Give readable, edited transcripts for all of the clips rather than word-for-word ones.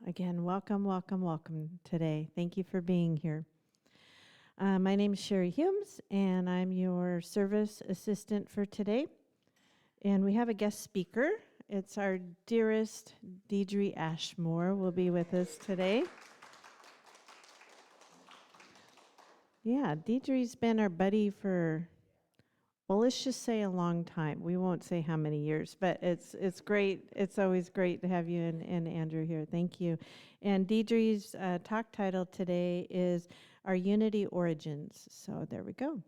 Again, welcome, welcome, welcome today. Thank you for being here. My name is Sherry Humes, and I'm your service assistant for today. And we have a guest speaker. It's our dearest Deidre Ashmore will be with us today. Yeah, Deidre's been our buddy for, well, let's just say a long time. We won't say how many years, but it's great. It's always great to have you and Andrew here. Thank you. And Deidre's talk title today is Our Unity Origins. So there we go.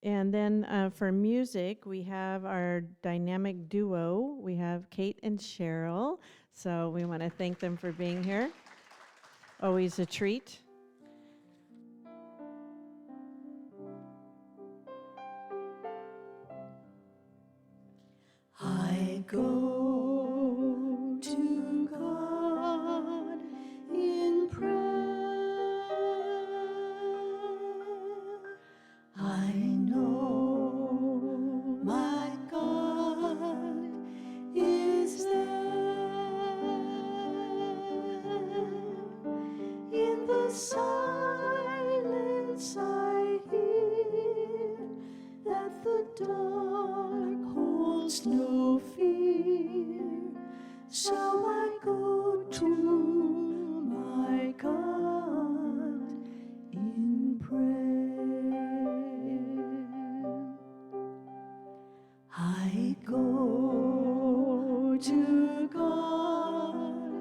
And then for music, we have our dynamic duo. We have Kate and Cheryl. So we want to thank them for being here. Always a treat. I go to God in prayer. I know my God is there in the silence. I hear that the dark holds no fear, so I go to my God in prayer. I go to God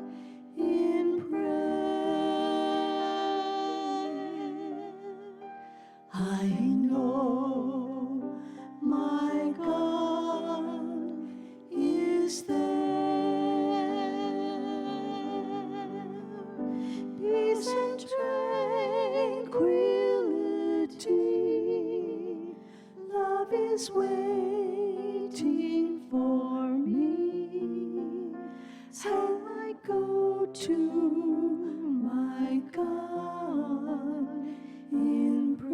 in prayer. I know my God is there. Peace and tranquility, love is waiting for me. So I go to my God in prayer.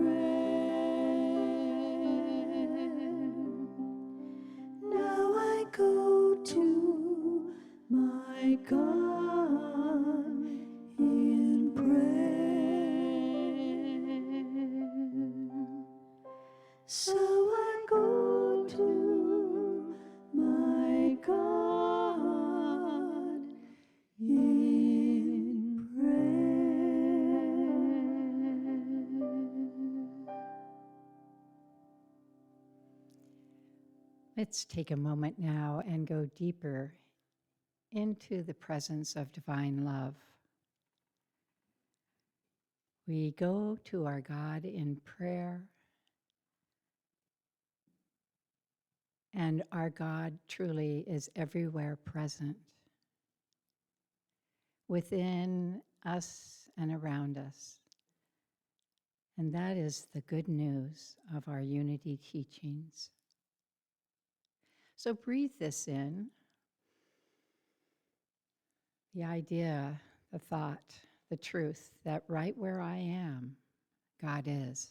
Now I go to my God in prayer. So I go to my God in prayer. Let's take a moment now and go deeper into the presence of divine love. We go to our God in prayer, and our God truly is everywhere present, within us and around us. And that is the good news of our unity teachings. So breathe this in, the idea, the thought, the truth that right where I am, God is.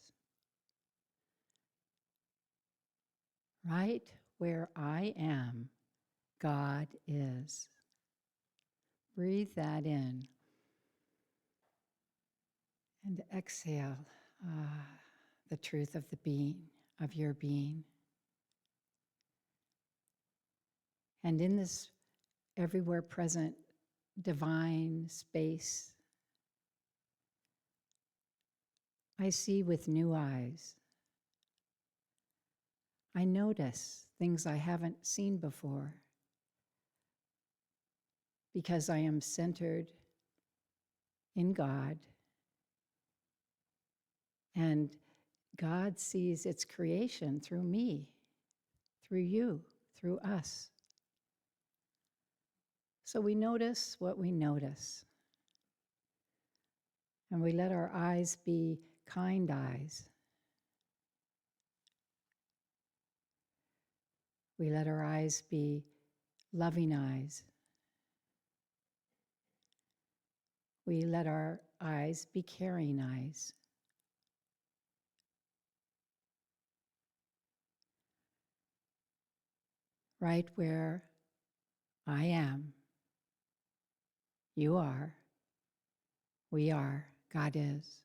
Right where I am, God is. Breathe that in and exhale the truth of the being, of your being. And in this everywhere present divine space, I see with new eyes. I notice things I haven't seen before because I am centered in God, and God sees its creation through me, through you, through us. So we notice what we notice, and we let our eyes be kind eyes. We let our eyes be loving eyes. We let our eyes be caring eyes. Right where I am, You are. We are. God is.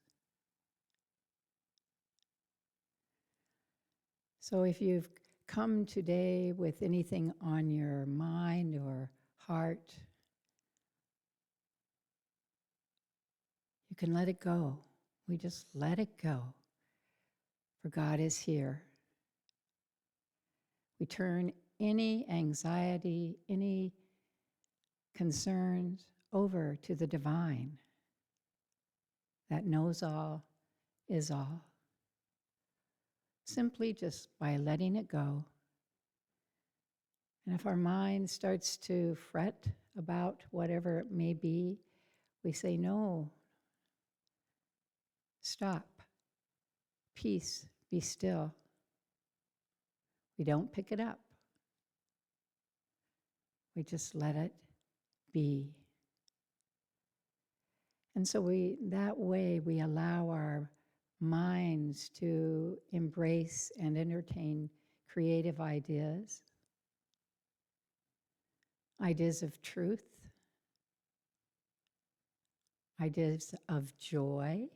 So if you've come today with anything on your mind or heart, you can let it go. We just let it go. For God is here. We turn any anxiety, any concerns over to the divine that knows all, is all. Simply just by letting it go. And if our mind starts to fret about whatever it may be, we say, no, stop, peace, be still. We don't pick it up. We just let it be. And so that way we allow our minds to embrace and entertain creative ideas, ideas of truth, ideas of joy,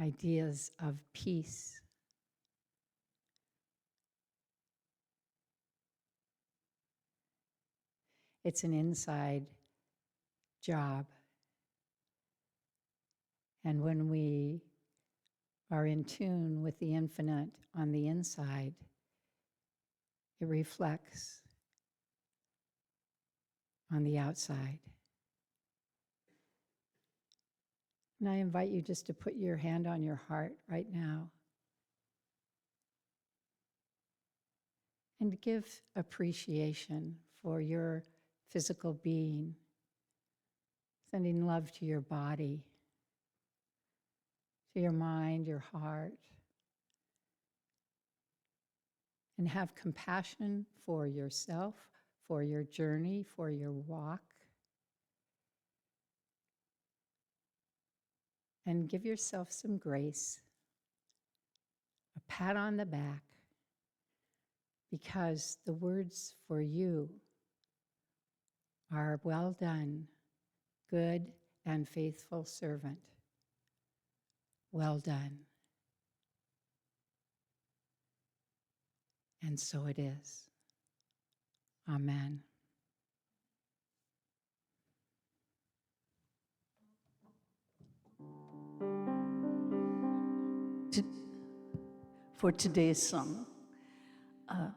ideas of peace. It's an inside job. And when we are in tune with the infinite on the inside, it reflects on the outside. And I invite you just to put your hand on your heart right now and to give appreciation for your physical being, sending love to your body, to your mind, your heart, and have compassion for yourself, for your journey, for your walk. And give yourself some grace, a pat on the back, because the words for you are well done, good and faithful servant. Well done. And so it is. Amen. For today's song,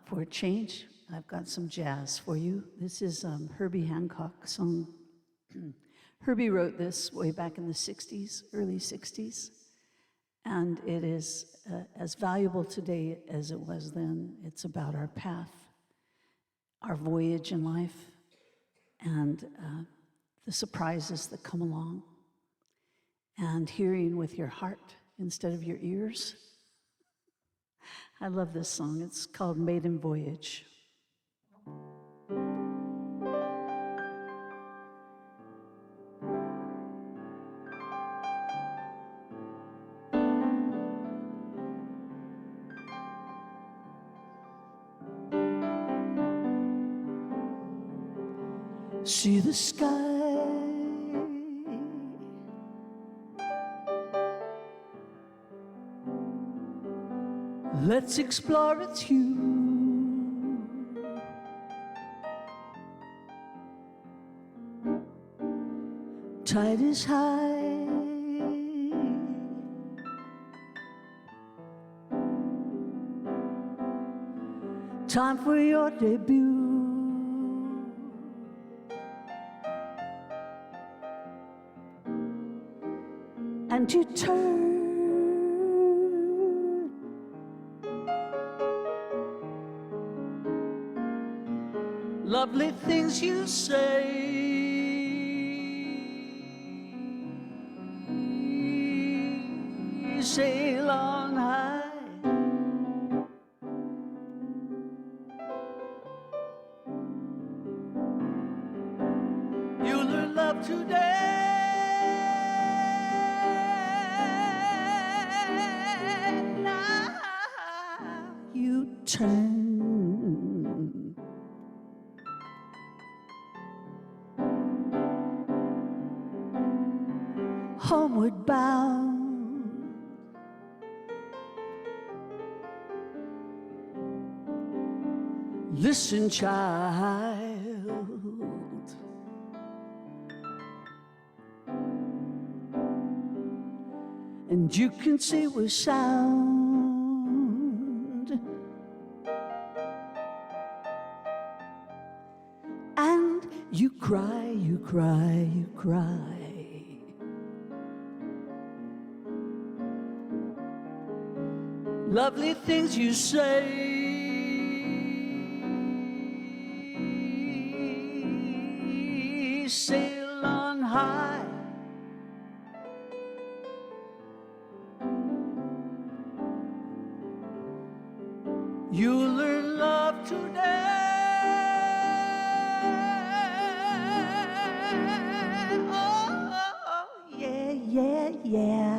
for a change, I've got some jazz for you. This is Herbie Handcock song. Herbie wrote this way back in the 60s, early 60s, and it is as valuable today as it was then. It's about our path, our voyage in life, and the surprises that come along, and hearing with your heart instead of your ears. I love this song. It's called Maiden, Voyage. See the sky, let's explore its hue. Tide is high, time for your debut. And you turn, lovely things you say, sail on high. You learn love today. Turn, homeward bound. Listen, child, and you can see with sound, and you cry, you cry, you cry. Lovely things you say, sail on high. You'll learn love today. Oh, yeah, yeah, yeah.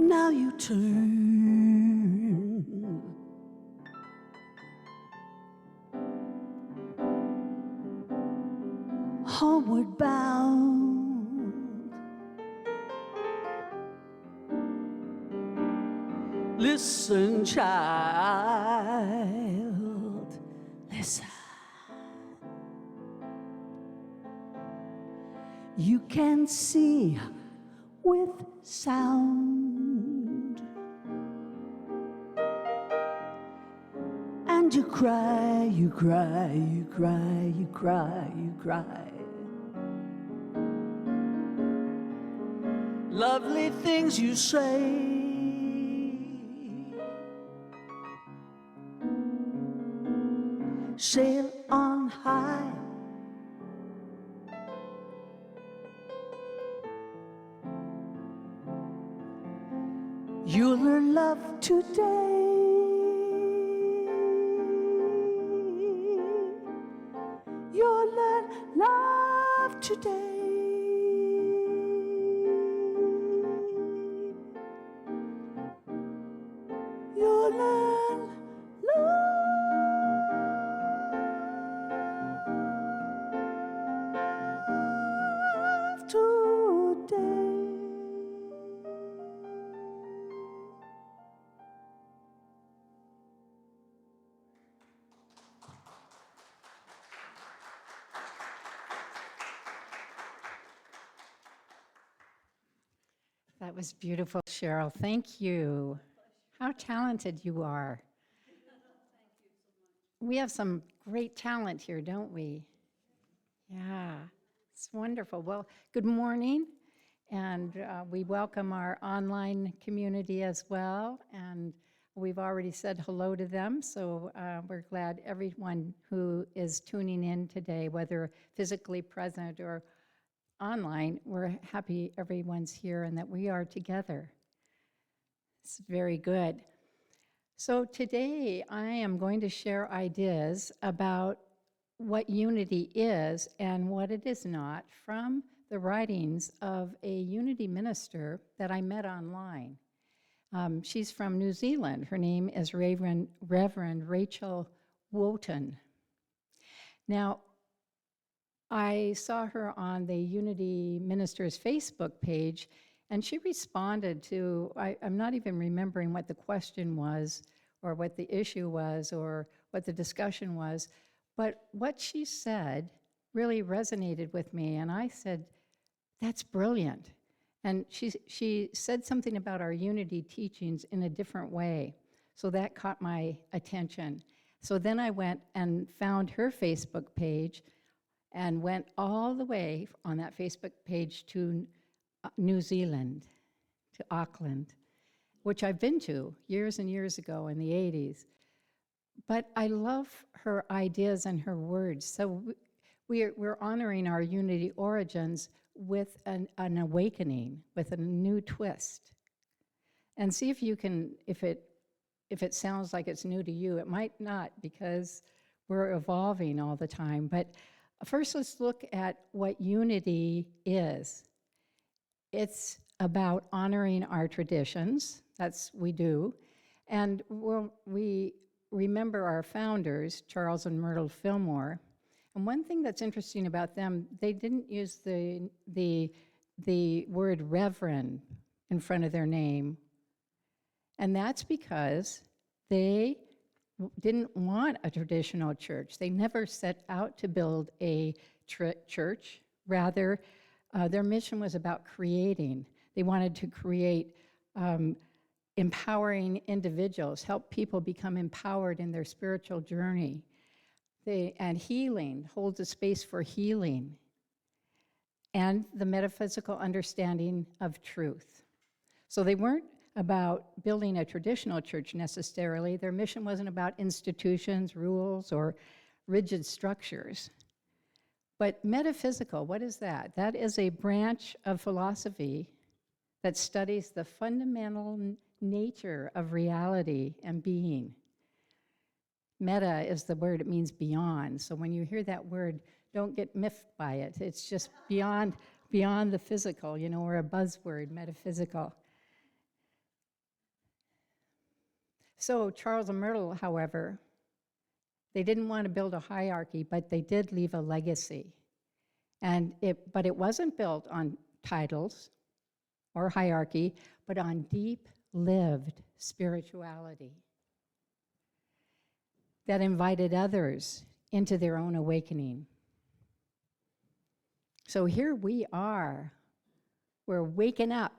Now you turn homeward bound. Listen, child, listen. You can see with sound, and you cry, you cry, you cry, you cry, you cry. Lovely things you say, sail on high. You'll learn love today. You'll learn love today. You'll learn love today. That was beautiful, Cheryl. Thank you. How talented you are. We have some great talent here, don't we? Yeah, it's wonderful. Well, good morning, and we welcome our online community as well, and we've already said hello to them, so we're glad everyone who is tuning in today, whether physically present or online, we're happy everyone's here and that we are together. It's very good. So today I am going to share ideas about what unity is and what it is not from the writings of a unity minister that I met online. She's from New Zealand. Her name is Reverend Rachel Wotton. Now, I saw her on the Unity Ministers Facebook page, and she responded to, I'm not even remembering what the question was, or what the issue was, or what the discussion was, But what she said really resonated with me, and I said, that's brilliant. And she said something about our unity teachings in a different way. So that caught my attention. So then I went and found her Facebook page and went all the way on that Facebook page to New Zealand, to Auckland, which I've been to years and years ago in the 80s. But I love her ideas and her words. So we're honoring our unity origins with an awakening, with a new twist. And see if you can, if it sounds like it's new to you. It might not, because we're evolving all the time. But first, let's look at what unity is. It's about honoring our traditions. That's we do. And we remember our founders, Charles and Myrtle Fillmore. And one thing that's interesting about them, they didn't use the word reverend in front of their name. And that's because they didn't want a traditional church. They never set out to build a church. Rather, their mission was about creating. They wanted to create empowering individuals, help people become empowered in their spiritual journey. And healing, holds a space for healing, and the metaphysical understanding of truth. So they weren't about building a traditional church necessarily. Their mission wasn't about institutions, rules, or rigid structures. But metaphysical, what is that? That is a branch of philosophy that studies the fundamental nature of reality and being. Meta is the word, it means beyond. So when you hear that word, don't get miffed by it. It's just beyond the physical, or a buzzword, metaphysical. So Charles and Myrtle, however, they didn't want to build a hierarchy, but they did leave a legacy. But it wasn't built on titles or hierarchy, but on deep lived spirituality that invited others into their own awakening. So here we are. We're waking up.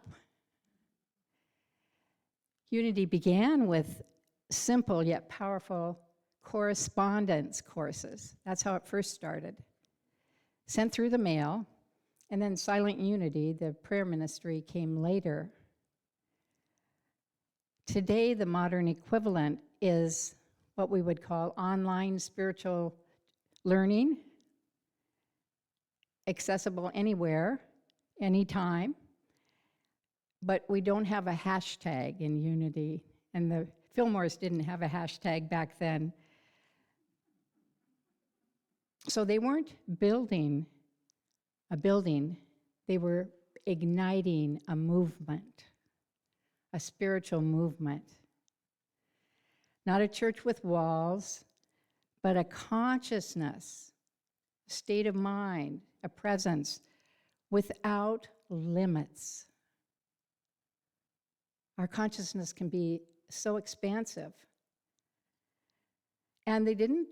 Unity began with simple yet powerful correspondence courses. That's how it first started. Sent through the mail, and then Silent Unity, the prayer ministry, came later. Today, the modern equivalent is what we would call online spiritual learning, accessible anywhere, anytime, but we don't have a hashtag in Unity, and the Fillmores didn't have a hashtag back then. So they weren't building a building, they were igniting a movement, a spiritual movement. Not a church with walls, but a consciousness, a state of mind, a presence without limits. Our consciousness can be so expansive. And they didn't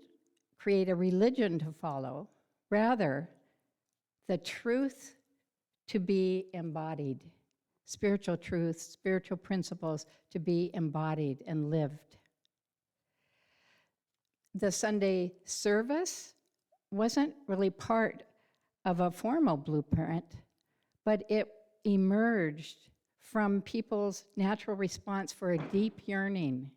create a religion to follow, rather, the truth to be embodied, spiritual truths, spiritual principles to be embodied and lived. The Sunday service wasn't really part of a formal blueprint, but it emerged from people's natural response for a deep yearning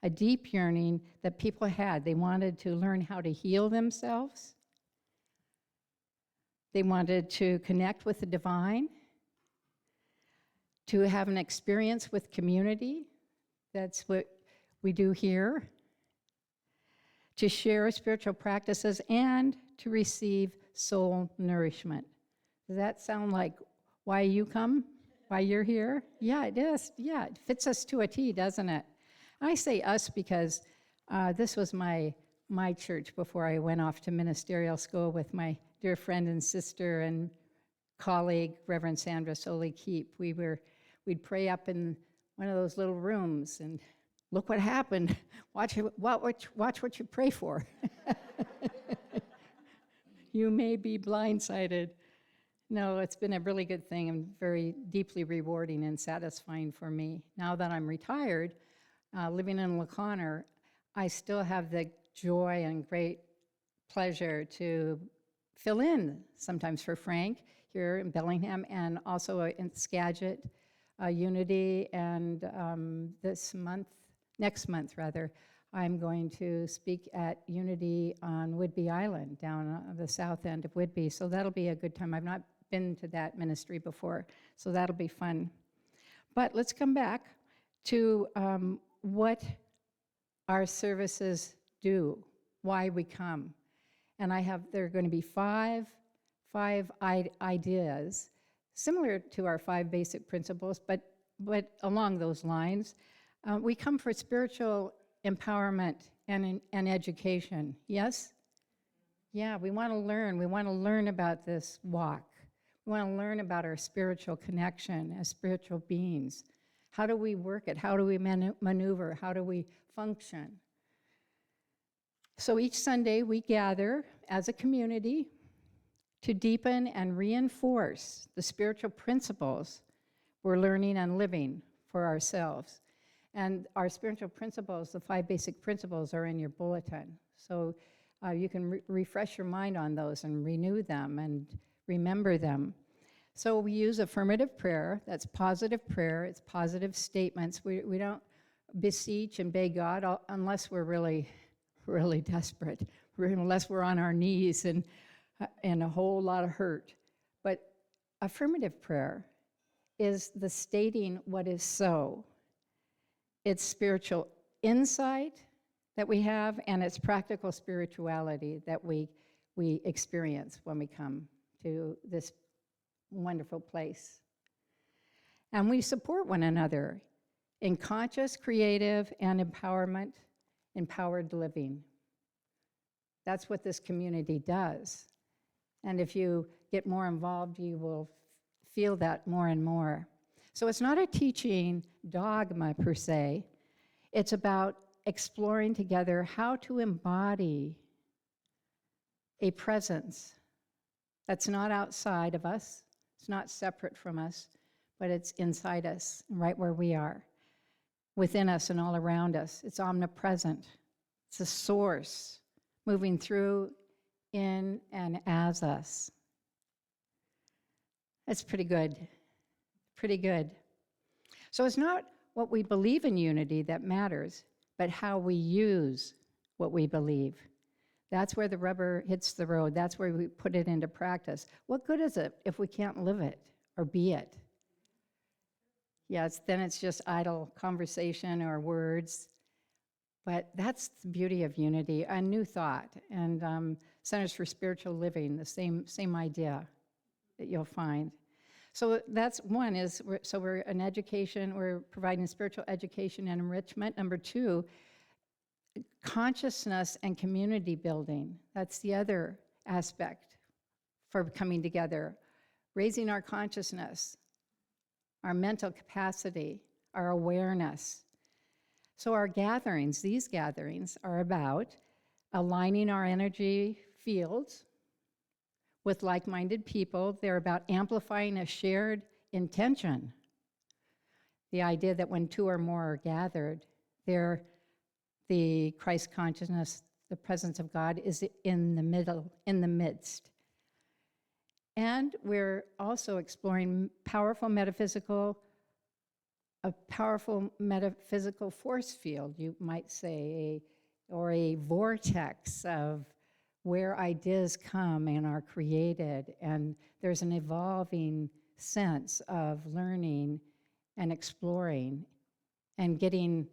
that people had. They wanted to learn how to heal themselves. They wanted to connect with the divine, to have an experience with community. That's what we do here. To share spiritual practices and to receive soul nourishment. Does that sound like why you come? Why you're here? Yeah, it is. Yeah, it fits us to a T, doesn't it? I say us because this was my church before I went off to ministerial school with my dear friend and sister and colleague, Reverend Sandra Soli Keep. We'd pray up in one of those little rooms, and look what happened. Watch what you pray for. You may be blindsided. No, it's been a really good thing and very deeply rewarding and satisfying for me. Now that I'm retired, living in La Conner, I still have the joy and great pleasure to fill in sometimes for Frank here in Bellingham and also in Skagit, Unity, and next month rather, I'm going to speak at Unity on Whidbey Island, down on the south end of Whidbey, so that'll be a good time. I've not been to that ministry before, so that'll be fun. But let's come back to what our services do, why we come. And there are going to be five ideas, similar to our 5 basic principles, but along those lines. We come for spiritual empowerment and education, yes? Yeah, we want to learn. We want to learn about this walk. We want to learn about our spiritual connection as spiritual beings. How do we work it? How do we maneuver? How do we function? So each Sunday we gather as a community to deepen and reinforce the spiritual principles we're learning and living for ourselves. And our spiritual principles, the 5 basic principles, are in your bulletin. So you can refresh your mind on those and renew them and remember them. So we use affirmative prayer. That's positive prayer. It's positive statements. We don't beseech and beg God unless we're really, really desperate, unless we're on our knees and a whole lot of hurt. But affirmative prayer is the stating what is so. It's spiritual insight that we have, and it's practical spirituality that we experience when we come to this wonderful place. And we support one another in conscious, creative, and empowered living. That's what this community does. And if you get more involved, you will feel that more and more. So it's not a teaching dogma per se. It's about exploring together how to embody a presence that's not outside of us, it's not separate from us, but it's inside us, right where we are, within us and all around us. It's omnipresent. It's a source moving through, in, and as us. That's pretty good. Pretty good. So it's not what we believe in unity that matters, but how we use what we believe. That's where the rubber hits the road. That's where we put it into practice. What good is it if we can't live it or be it? Yeah, then it's just idle conversation or words. But that's the beauty of unity. A new thought. And Centers for Spiritual Living, the same idea that you'll find. So that's one is, we're an education, we're providing spiritual education and enrichment. Number 2, consciousness and community building. That's the other aspect for coming together. Raising our consciousness, our mental capacity, our awareness. So our gatherings, these gatherings are about aligning our energy fields with like-minded people. They're about amplifying a shared intention. The idea that when 2 or more are gathered, the Christ consciousness, the presence of God is in the middle, in the midst. And we're also exploring a powerful metaphysical force field, you might say, or a vortex of where ideas come and are created, and there's an evolving sense of learning and exploring and getting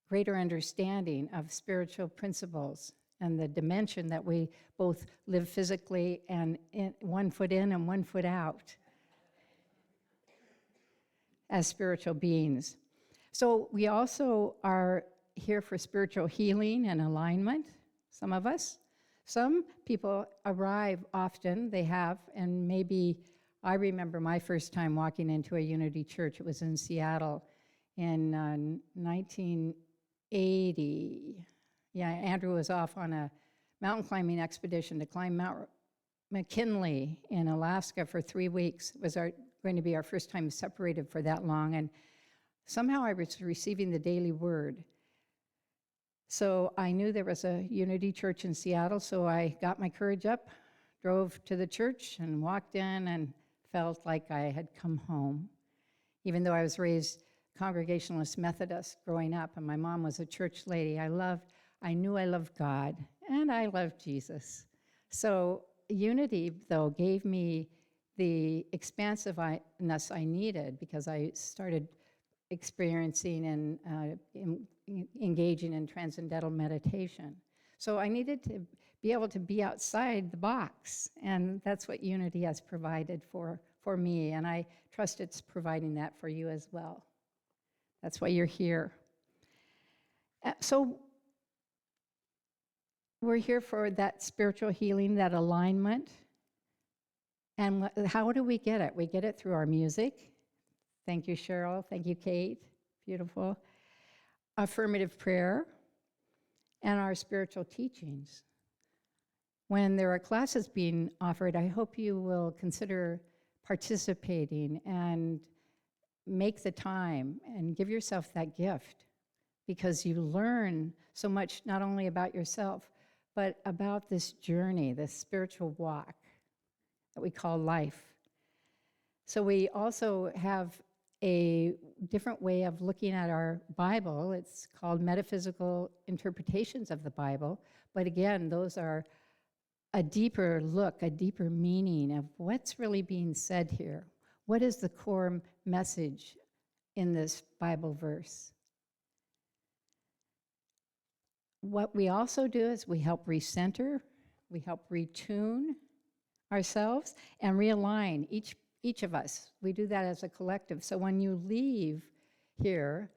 greater understanding of spiritual principles and the dimension that we both live physically and one foot in and one foot out as spiritual beings. So we also are here for spiritual healing and alignment. Some of us. Some people arrive often, they have, and maybe I remember my first time walking into a Unity church. It was in Seattle in 1980. Yeah, Andrew was off on a mountain climbing expedition to climb Mount McKinley in Alaska for 3 weeks. It was going to be our first time separated for that long, and somehow I was receiving the daily word. So I knew there was a Unity Church in Seattle, so I got my courage up, drove to the church, and walked in and felt like I had come home. Even though I was raised Congregationalist Methodist growing up, and my mom was a church lady, I knew I loved God, and I loved Jesus. So Unity, though, gave me the expansiveness I needed because I started experiencing and engaging in transcendental meditation. So I needed to be able to be outside the box, and that's what Unity has provided for me, and I trust it's providing that for you as well. That's why you're here. So we're here for that spiritual healing, that alignment. And how do we get it? We get it through our music. Thank you, Cheryl. Thank you, Kate. Beautiful. Affirmative prayer and our spiritual teachings. When there are classes being offered, I hope you will consider participating and make the time and give yourself that gift, because you learn so much not only about yourself, but about this journey, this spiritual walk that we call life. So we also have a different way of looking at our Bible. It's called metaphysical interpretations of the Bible. But again, those are a deeper look, a deeper meaning of what's really being said here. What is the core message in this Bible verse? What we also do is we help recenter, we help retune ourselves and realign each of us. We do that as a collective. So when you leave here,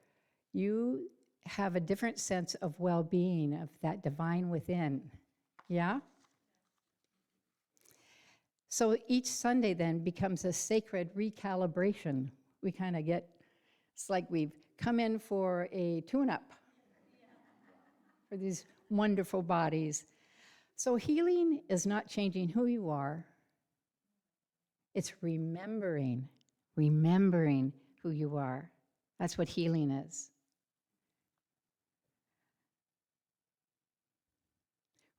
you have a different sense of well-being, of that divine within. Yeah? So each Sunday then becomes a sacred recalibration. We kind of it's like we've come in for a tune-up for these wonderful bodies. So healing is not changing who you are. It's remembering who you are. That's what healing is.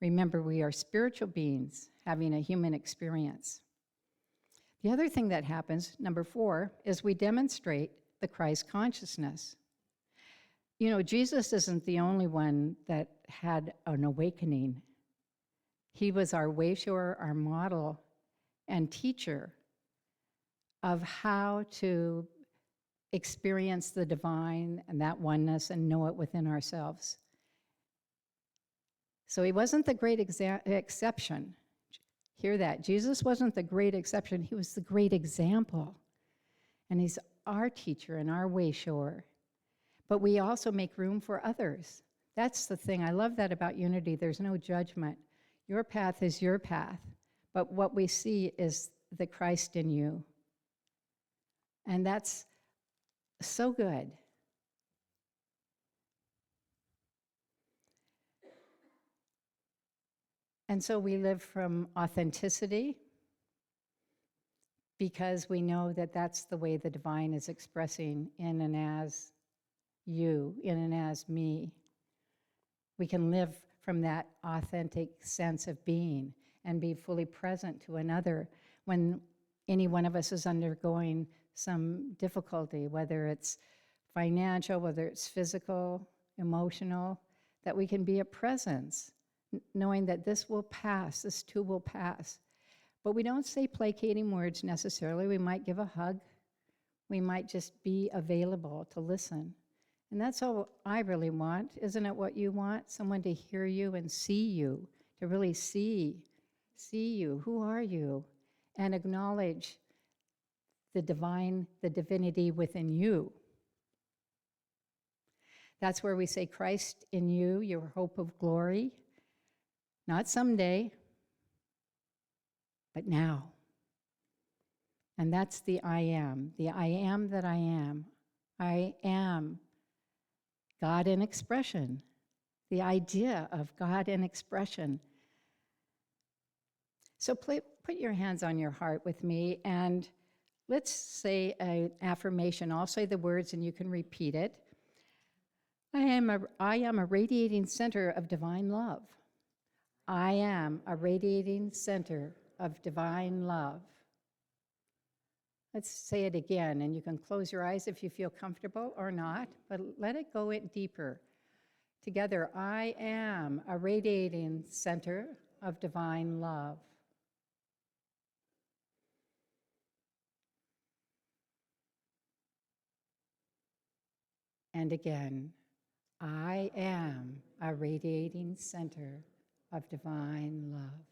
Remember, we are spiritual beings having a human experience. The other thing that happens, number 4, is we demonstrate the Christ consciousness. You know, Jesus isn't the only one that had an awakening. He was our way shower, our model, and teacher of how to experience the divine and that oneness and know it within ourselves. So he wasn't the great exception. Hear that. Jesus wasn't the great exception. He was the great example. And he's our teacher and our way shower. But we also make room for others. That's the thing. I love that about Unity. There's no judgment. Your path is your path. But what we see is the Christ in you. And that's so good. And so we live from authenticity because we know that that's the way the divine is expressing in and as you, in and as me. We can live from that authentic sense of being and be fully present to another when any one of us is undergoing some difficulty, whether it's financial, whether it's physical, emotional, that we can be a presence, knowing that this will pass, this too will pass. But we don't say placating words necessarily. We might give a hug. We might just be available to listen. And that's all I really want. Isn't it what you want? Someone to hear you and see you, to really see you. Who are you? And acknowledge the divine, the divinity within you. That's where we say, Christ in you, your hope of glory. Not someday, but now. And that's the I am that I am. I am God in expression, the idea of God in expression. So put your hands on your heart with me, and let's say an affirmation. I'll say the words and you can repeat it. I am a radiating center of divine love. I am a radiating center of divine love. Let's say it again, and you can close your eyes if you feel comfortable or not, but let it go in deeper. Together, I am a radiating center of divine love. And again, I am a radiating center of divine love.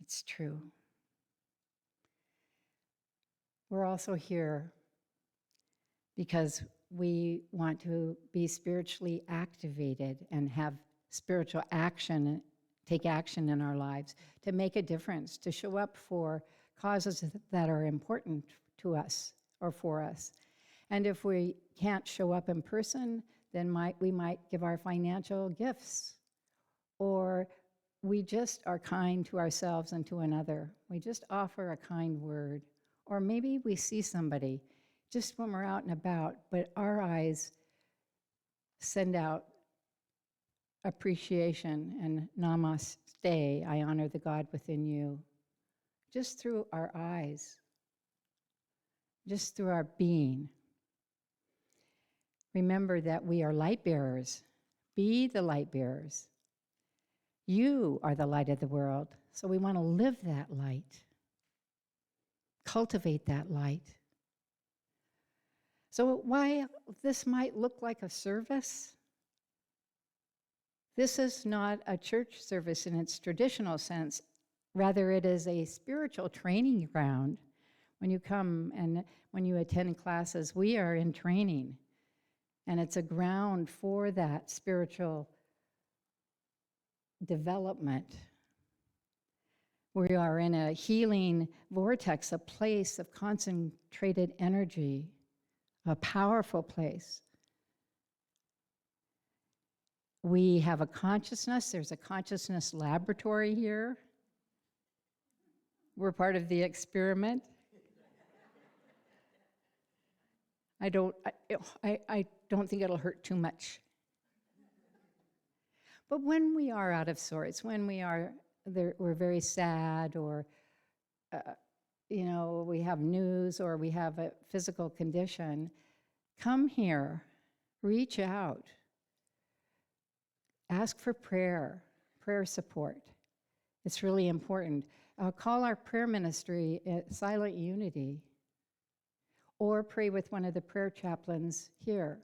It's true. We're also here because we want to be spiritually activated and have spiritual action, take action in our lives, to make a difference, to show up for causes that are important to us or for us. And if we can't show up in person, then we might give our financial gifts, or we just are kind to ourselves and to another. We just offer a kind word. Or maybe we see somebody just when we're out and about, but our eyes send out appreciation and namaste, I honor the God within you, just through our eyes, just through our being. Remember that we are light bearers. Be the light bearers. You are the light of the world, so we want to live that light. Cultivate that light. So while this might look like a service, this is not a church service in its traditional sense. Rather, it is a spiritual training ground. When you come and when you attend classes, we are in training. And it's a ground for that spiritual development. We are in a healing vortex, a place of concentrated energy, a powerful place. We have a consciousness. There's a consciousness laboratory here. We're part of the experiment. I don't think it'll hurt too much. But when we are out of sorts, when we're very sad, or we have news, or we have a physical condition, come here, reach out, ask for prayer support. It's really important. Call our prayer ministry at Silent Unity, or pray with one of the prayer chaplains here.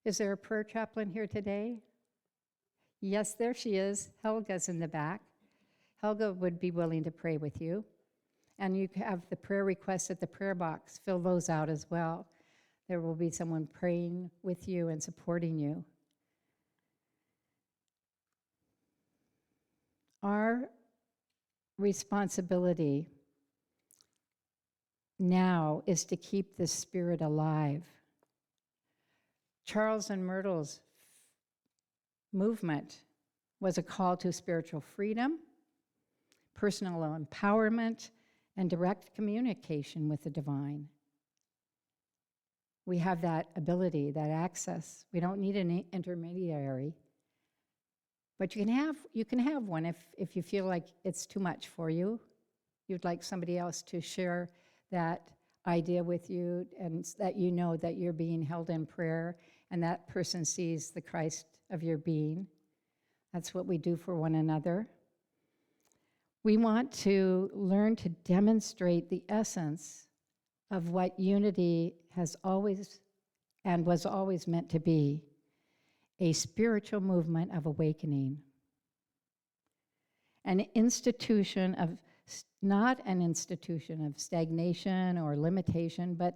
Is there a prayer chaplain here today? Yes, there she is. Helga's in the back. Helga would be willing to pray with you. And you have the prayer requests at the prayer box. Fill those out as well. There will be someone praying with you and supporting you. Our responsibility now is to keep this spirit alive. Charles and Myrtle's movement was a call to spiritual freedom, personal empowerment, and direct communication with the divine. We have that ability, that access. We don't need an intermediary. But you can have one if you feel like it's too much for you. You'd like somebody else to share that idea with you, and that you know that you're being held in prayer, and that person sees the Christ of your being. That's what we do for one another. We want to learn to demonstrate the essence of what unity has always and was always meant to be, a spiritual movement of awakening. An institution of, not an institution of stagnation or limitation, but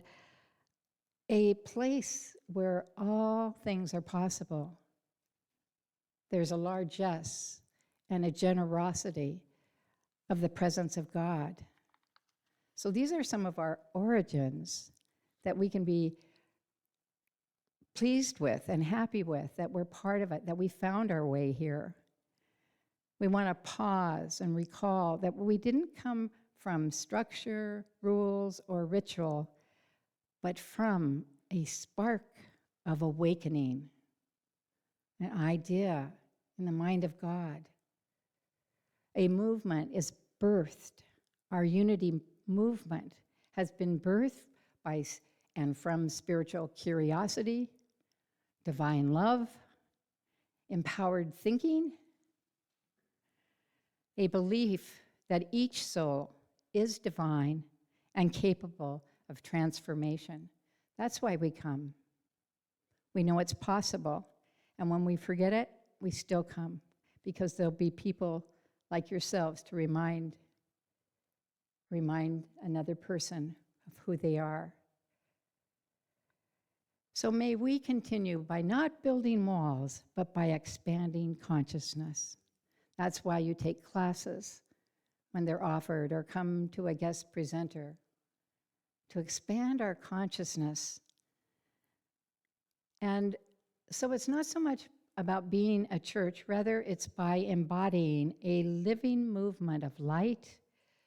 a place where all things are possible. There's a largesse and a generosity of the presence of God. So these are some of our origins that we can be pleased with and happy with, that we're part of it, that we found our way here. We want to pause and recall that we didn't come from structure, rules, or ritual, but from a spark of awakening, an idea in the mind of God. A movement is birthed. Our unity movement has been birthed by and from spiritual curiosity, divine love, empowered thinking, a belief that each soul is divine and capable of transformation. That's why we come. We know it's possible, and when we forget it, we still come, because there'll be people like yourselves to remind another person of who they are. So may we continue by not building walls, but by expanding consciousness. That's why you take classes when they're offered or come to a guest presenter, to expand our consciousness. And so it's not so much about being a church, rather it's by embodying a living movement of light,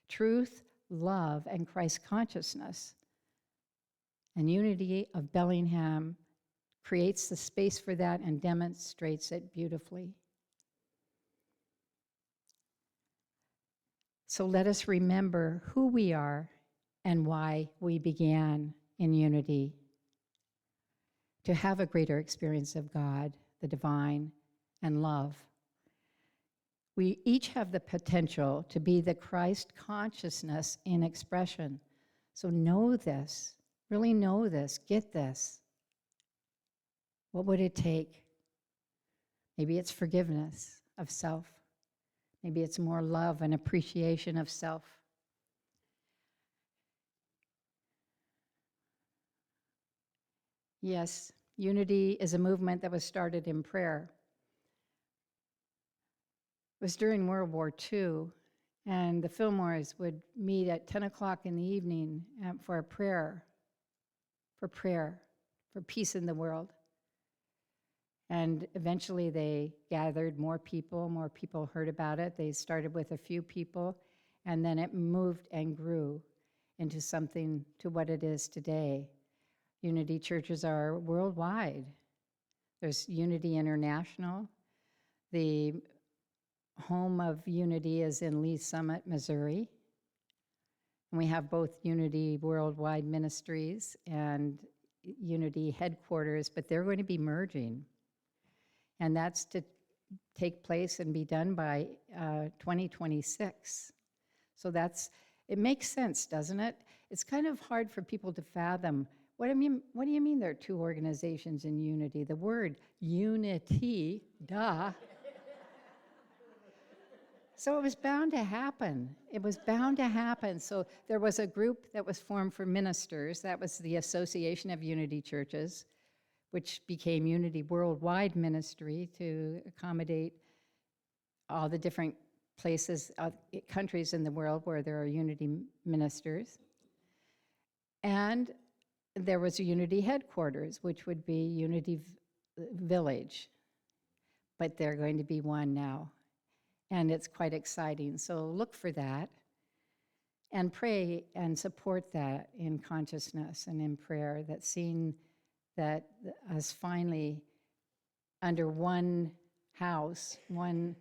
truth, love, and Christ consciousness. And Unity of Bellingham creates the space for that and demonstrates it beautifully. So let us remember who we are and why we began in unity, to have a greater experience of God, the divine, and love. We each have the potential to be the Christ consciousness in expression. So know this, really know this, get this. What would it take? Maybe it's forgiveness of self. Maybe it's more love and appreciation of self. Yes, unity is a movement that was started in prayer. It was during World War II, and the Fillmores would meet at 10 o'clock in the evening for a prayer, for peace in the world. And eventually they gathered more people heard about it. They started with a few people, and then it moved and grew into something to what it is today. Unity churches are worldwide. There's Unity International. The home of Unity is in Lee Summit, Missouri. And we have both Unity Worldwide Ministries and Unity headquarters, but they're going to be merging. And that's to take place and be done by 2026. So it makes sense, doesn't it? It's kind of hard for people to fathom. What do you mean there are two organizations in unity? The word unity, duh. So it was bound to happen. It was bound to happen. So there was a group that was formed for ministers. That was the Association of Unity Churches, which became Unity Worldwide Ministry to accommodate all the different places, countries in the world where there are unity ministers. And there was a unity headquarters, which would be Unity Village. But they're going to be one now. And it's quite exciting. So look for that and pray and support that in consciousness and in prayer, that seeing that us finally under one house, one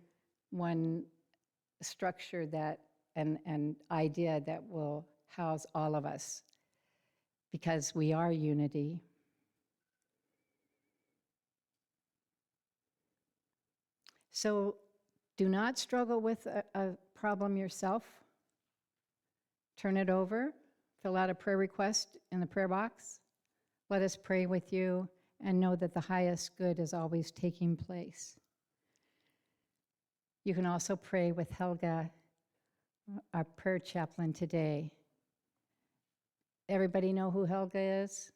structure that and idea that will house all of us, because we are unity. So do not struggle with a problem yourself. Turn it over, fill out a prayer request in the prayer box. Let us pray with you and know that the highest good is always taking place. You can also pray with Helga, our prayer chaplain today. Everybody know who Helga is?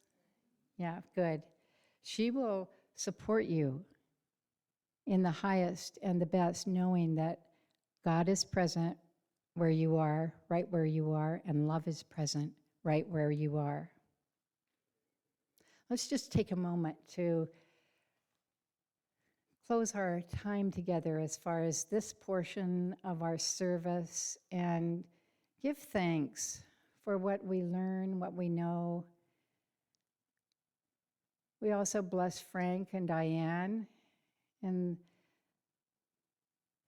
Yeah, good. She will support you in the highest and the best, knowing that God is present where you are, right where you are, and love is present right where you are. Let's just take a moment to close our time together as far as this portion of our service and give thanks for what we learn, what we know. We also bless Frank and Diane and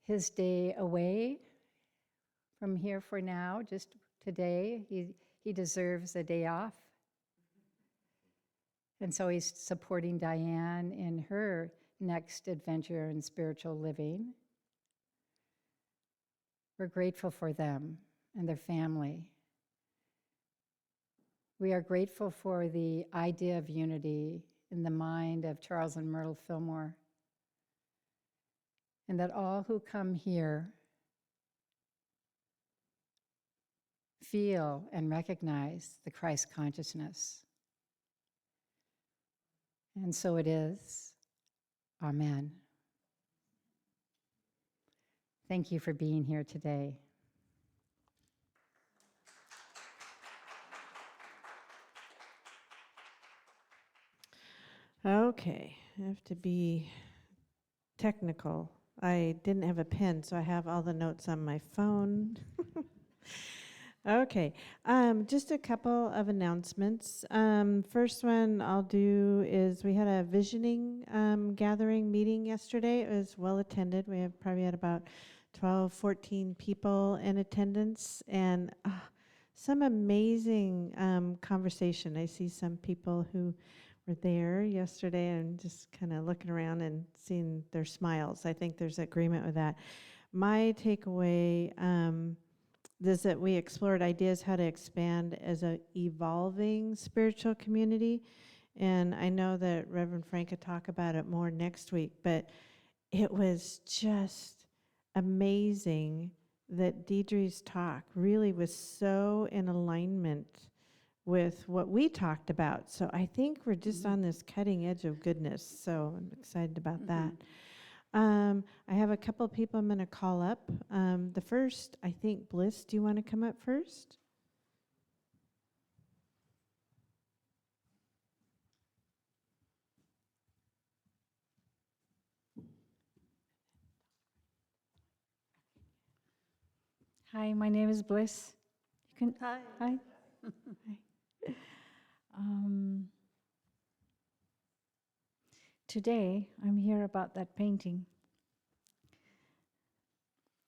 his day away from here for now, just today. He deserves a day off. And so he's supporting Diane in her next adventure in spiritual living. We're grateful for them and their family. We are grateful for the idea of unity in the mind of Charles and Myrtle Fillmore, and that all who come here feel and recognize the Christ consciousness. And so it is. Amen. Thank you for being here today. Okay, I have to be technical. I didn't have a pen, so I have all the notes on my phone. Okay, just a couple of announcements. First one I'll do is we had a visioning gathering meeting yesterday. It was well attended. We have probably had about 12, 14 people in attendance, and some amazing conversation. I see some people who were there yesterday and just kind of looking around and seeing their smiles. I think there's agreement with that. My takeaway is that we explored ideas how to expand as an evolving spiritual community. And I know that Reverend Frank will talk about it more next week, but it was just amazing that Deidre's talk really was so in alignment with what we talked about. So I think we're just on this cutting edge of goodness. So I'm excited about that. I have a couple of people I'm going to call up. The first, I think, Bliss, do you want to come up first? Hi, my name is Bliss. You can. Hi. Hi. Um, Today, I'm here about that painting.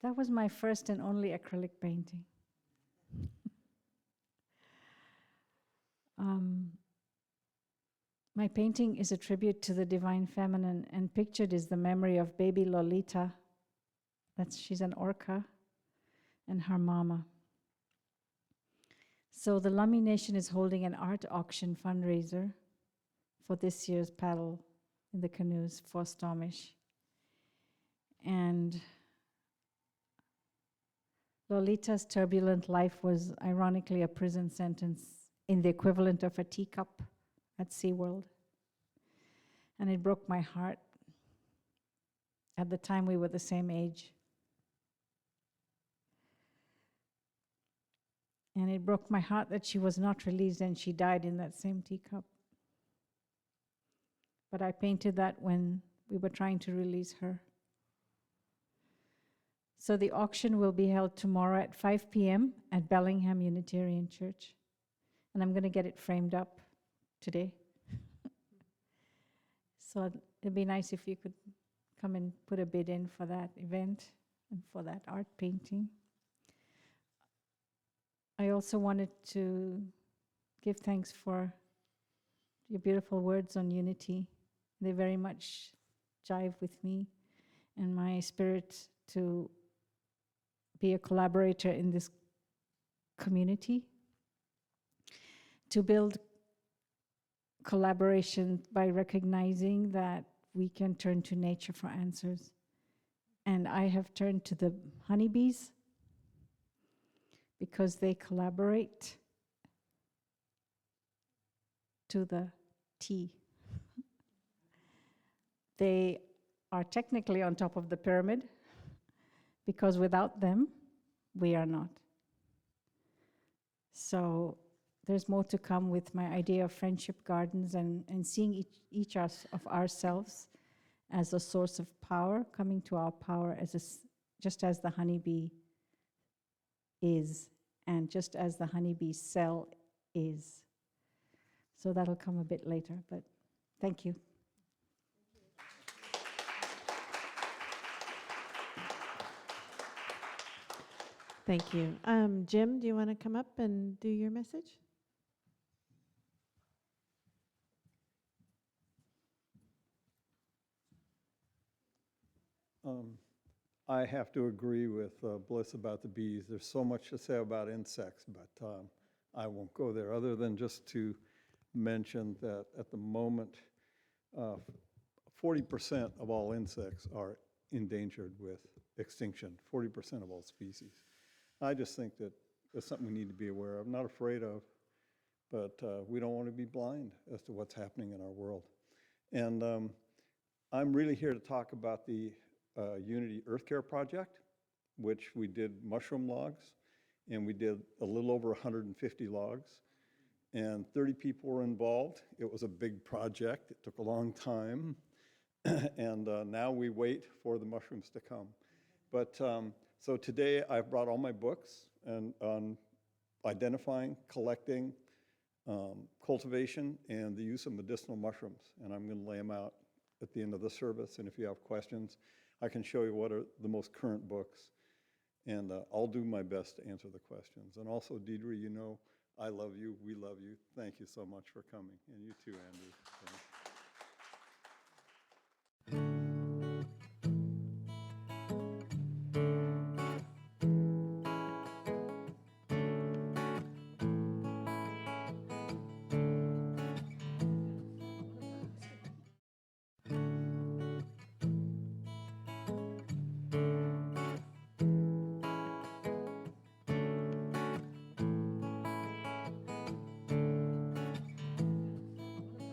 That was my first and only acrylic painting. My painting is a tribute to the Divine Feminine, and pictured is the memory of baby Lolita. She's an orca, and her mama. So the Lummi Nation is holding an art auction fundraiser for this year's paddle in the canoes for Stormish. And Lolita's turbulent life was ironically a prison sentence in the equivalent of a teacup at SeaWorld. And it broke my heart. At the time, we were the same age. And it broke my heart that she was not released and she died in that same teacup. But I painted that when we were trying to release her. So the auction will be held tomorrow at 5 p.m. at Bellingham Unitarian Church. And I'm going to get it framed up today. So it'd be nice if you could come and put a bid in for that event and for that art painting. I also wanted to give thanks for your beautiful words on unity. They very much jive with me and my spirit to be a collaborator in this community, to build collaboration by recognizing that we can turn to nature for answers. And I have turned to the honeybees because they collaborate to the T. They are technically on top of the pyramid because without them, we are not. So there's more to come with my idea of friendship gardens and seeing each of ourselves as a source of power, coming to our power just as the honeybee is, and just as the honeybee cell is. So that'll come a bit later, but thank you. Thank you. Jim, do you want to come up and do your message? I have to agree with Bliss about the bees. There's so much to say about insects, but I won't go there, other than just to mention that at the moment, 40% of all insects are endangered with extinction, 40% of all species. I just think that it's something we need to be aware of, not afraid of, but we don't want to be blind as to what's happening in our world. And I'm really here to talk about the Unity Earth Care Project, which we did mushroom logs, and we did a little over 150 logs, and 30 people were involved. It was a big project. It took a long time, and now we wait for the mushrooms to come. But so today I've brought all my books and on identifying, collecting, cultivation, and the use of medicinal mushrooms, and I'm going to lay them out at the end of the service, and if you have questions, I can show you what are the most current books, and I'll do my best to answer the questions. And also, Deidre, you know I love you, we love you. Thank you so much for coming, and you too, Andrew. Thanks.